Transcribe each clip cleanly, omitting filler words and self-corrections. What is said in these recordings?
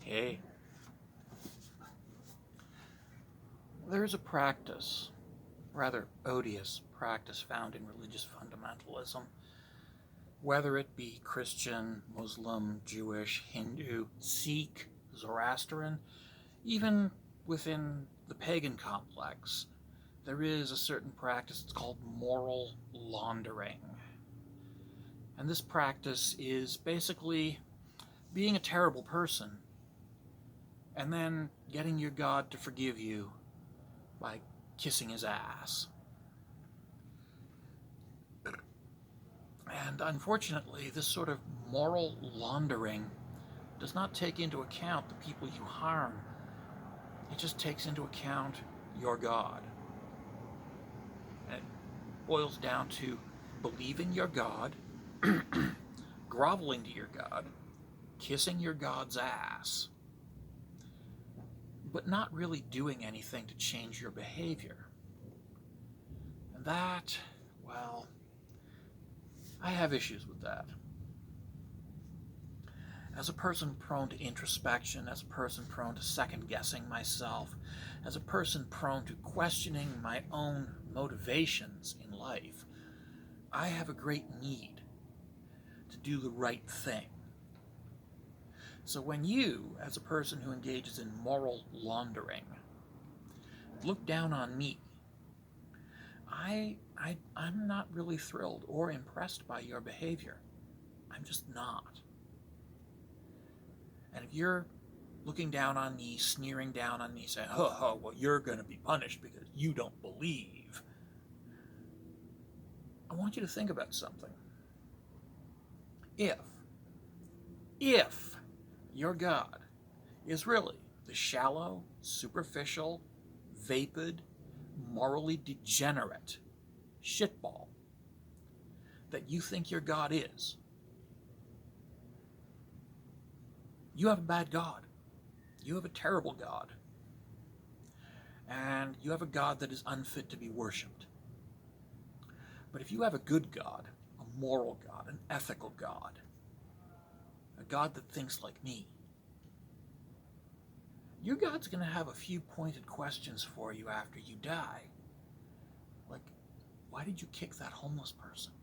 Okay. There is a practice, rather odious practice found in religious fundamentalism, whether it be Christian, Muslim, Jewish, Hindu, Sikh, Zoroastrian, even within the pagan complex, there is a certain practice. It's called moral laundering. And this practice is basically being a terrible person and then getting your God to forgive you by kissing his ass. And unfortunately, this sort of moral laundering does not take into account the people you harm. It just takes into account your God. And it boils down to believing your God, groveling to your God, kissing your God's ass, but not really doing anything to change your behavior. And that, well, I have issues with that. As a person prone to introspection, as a person prone to second-guessing myself, as a person prone to questioning my own motivations in life, I have a great need to do the right thing. So when you, as a person who engages in moral laundering, look down on me, I'm not really thrilled or impressed by your behavior. I'm just not. And if you're looking down on me, sneering down on me, saying, well, you're going to be punished because you don't believe, I want you to think about something. If your God is really the shallow, superficial, vapid, morally degenerate shitball that you think your God is, you have a bad God. You have a terrible God. And you have a God that is unfit to be worshipped. But if you have a good God, a moral God, an ethical God, a God that thinks like me, your God's going to have a few pointed questions for you after you die. Like, why did you kick that homeless person?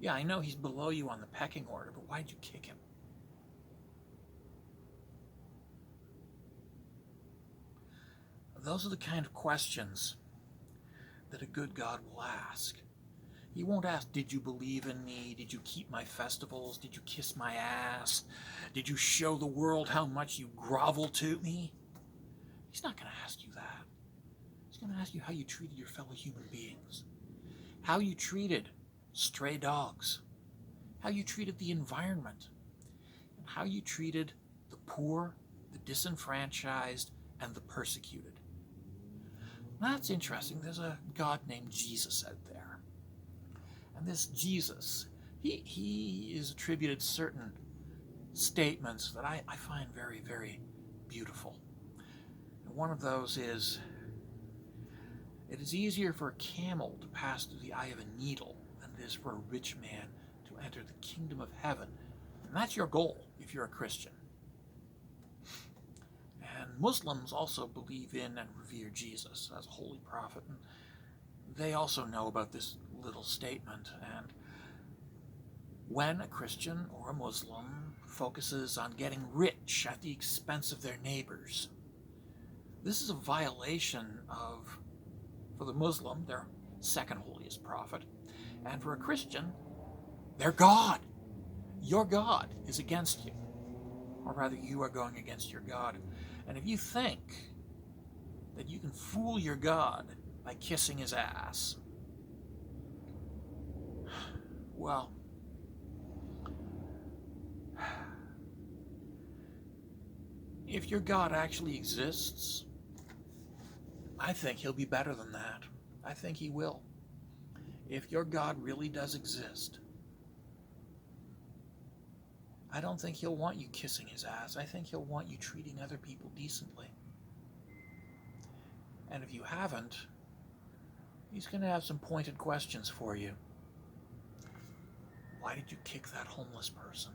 Yeah, I know he's below you on the pecking order, but why did you kick him? Those are the kind of questions that a good God will ask. He won't ask, did you believe in me? Did you keep my festivals? Did you kiss my ass? Did you show the world how much you grovel to me? He's not going to ask you that. He's going to ask you how you treated your fellow human beings, how you treated stray dogs, how you treated the environment, and how you treated the poor, the disenfranchised, and the persecuted. That's interesting. There's a God named Jesus out there. And this Jesus, he is attributed certain statements that I find very, very beautiful. And one of those is, it is easier for a camel to pass through the eye of a needle than it is for a rich man to enter the kingdom of heaven. And that's your goal if you're a Christian. And Muslims also believe in and revere Jesus as a holy prophet. And they also know about this little statement. And when a Christian or a Muslim focuses on getting rich at the expense of their neighbors, this is a violation of, for the Muslim, their second holiest prophet, and for a Christian, their God. Your God is against you. Or rather, you are going against your God. And if you think that you can fool your God by kissing his ass, well, if your God actually exists, I think he'll be better than that. I think he will. If your God really does exist, I don't think he'll want you kissing his ass. I think he'll want you treating other people decently. And if you haven't, he's going to have some pointed questions for you. Why did you kick that homeless person?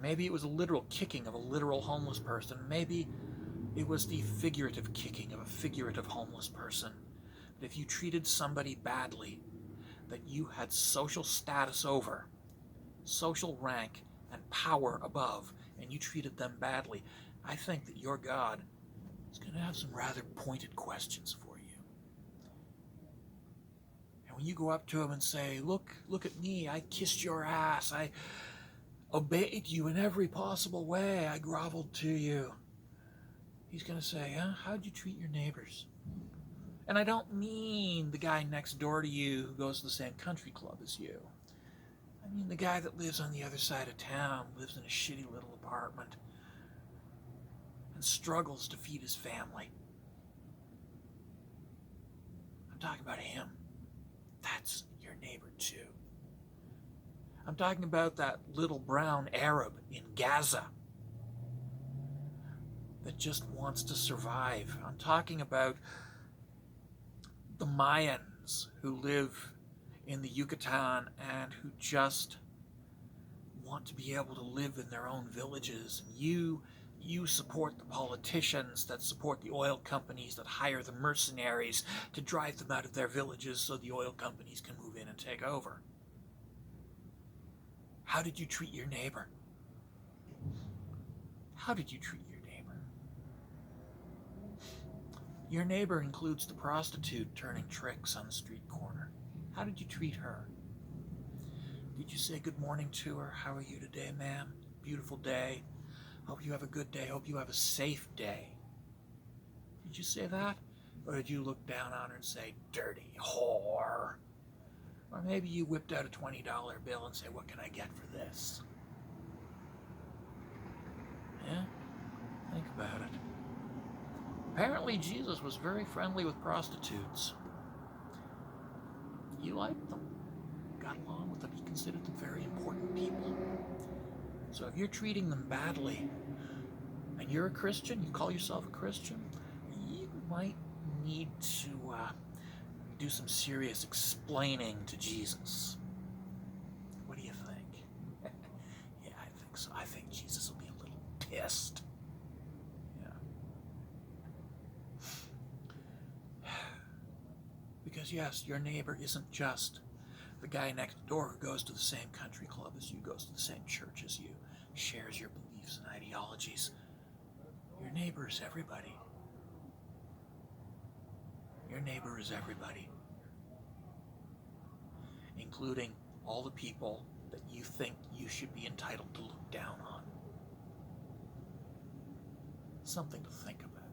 Maybe it was a literal kicking of a literal homeless person. Maybe it was the figurative kicking of a figurative homeless person. But if you treated somebody badly that you had social status over, social rank and power above, and you treated them badly, I think that your God is going to have some rather pointed questions for you. And when you go up to him and say, look at me, I kissed your ass, I obeyed you in every possible way, I groveled to you, he's going to say, how'd you treat your neighbors? And I don't mean the guy next door to you who goes to the same country club as you. I mean the guy that lives on the other side of town, lives in a shitty little apartment, and struggles to feed his family. I'm talking about him. That's your neighbor too. I'm talking about that little brown Arab in Gaza that just wants to survive. I'm talking about the Mayans who live in the Yucatan and who just want to be able to live in their own villages. And you support the politicians that support the oil companies that hire the mercenaries to drive them out of their villages so the oil companies can move in and take over. How did you treat your neighbor? How did you treat your neighbor? Your neighbor includes the prostitute turning tricks on the street corner. How did you treat her? Did you say good morning to her? How are you today, ma'am? Beautiful day. Hope you have a good day. Hope you have a safe day. Did you say that? Or did you look down on her and say, dirty whore? Or maybe you whipped out a $20 bill and say, what can I get for this? Yeah? Think about it. Apparently Jesus was very friendly with prostitutes. He liked them. Got along with them. He considered them very important people. So if you're treating them badly, and you're a Christian, you call yourself a Christian, you might need to do some serious explaining to Jesus. What do you think? Yeah, I think so. I think Jesus will be a little pissed. Yeah. Because yes, your neighbor isn't just the guy next door who goes to the same country club as you, goes to the same church as you, shares your beliefs and ideologies. Your neighbor is everybody. Your neighbor is everybody, including all the people that you think you should be entitled to look down on. Something to think about.